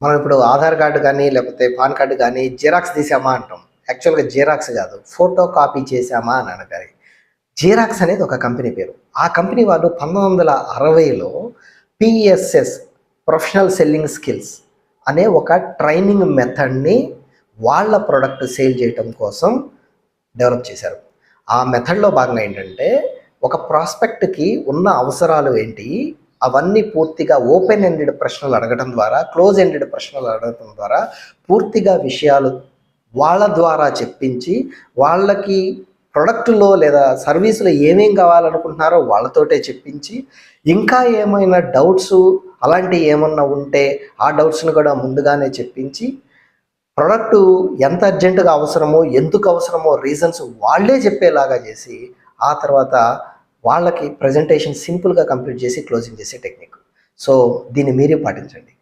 మనం ఇప్పుడు ఆధార్ కార్డు కానీ, లేకపోతే పాన్ కార్డ్ కానీ జిరాక్స్ తీసామా అంటాం. యాక్చువల్‌గా జిరాక్స్ కాదు. ఫోటో కాపీ చేశామా అని అడగాలి. జిరాక్స్ అనేది ఒక కంపెనీ పేరు. ఆ కంపెనీ వాళ్ళు 1960లో పీఎస్ఎస్ ప్రొఫెషనల్ సెల్లింగ్ స్కిల్స్ అనే ఒక ట్రైనింగ్ మెథడ్‌ని వాళ్ళ ప్రొడక్ట్ సేల్ చేయటం కోసం డెవలప్ చేశారు. ఆ మెథడ్‌లో భాగంగా ఏంటంటే, ఒక ప్రాస్పెక్ట్‌కి ఉన్న అవసరాలు ఏంటి, అవన్నీ పూర్తిగా ఓపెన్ ఎండెడ్ ప్రశ్నలు అడగడం ద్వారా, క్లోజ్ ఎండెడ్ ప్రశ్నలు అడగడం ద్వారా పూర్తిగా విషయాలు వాళ్ళ ద్వారా చెప్పించి, వాళ్ళకి ప్రొడక్ట్‌లో లేదా సర్వీస్‌లో ఏమేం కావాలనుకుంటున్నారో వాళ్ళతోటే చెప్పించి, ఇంకా ఏమైనా డౌట్సు అలాంటియి ఏమన్నా ఉంటే, ఆ డౌట్స్‌ని కూడా ముందుగానే చెప్పించి, ప్రొడక్టు ఎంత అర్జెంట్‌గా అవసరమో, ఎందుకు అవసరమో రీజన్స్ వాళ్ళే చెప్పేలాగా చేసి, ఆ తర్వాత వాళ్ళకి ప్రెజెంటేషన్ సింపుల్‌గా కంప్లీట్ చేసి క్లోజింగ్ చేసే టెక్నిక్. సో, దీన్ని మీరే పాటించండి.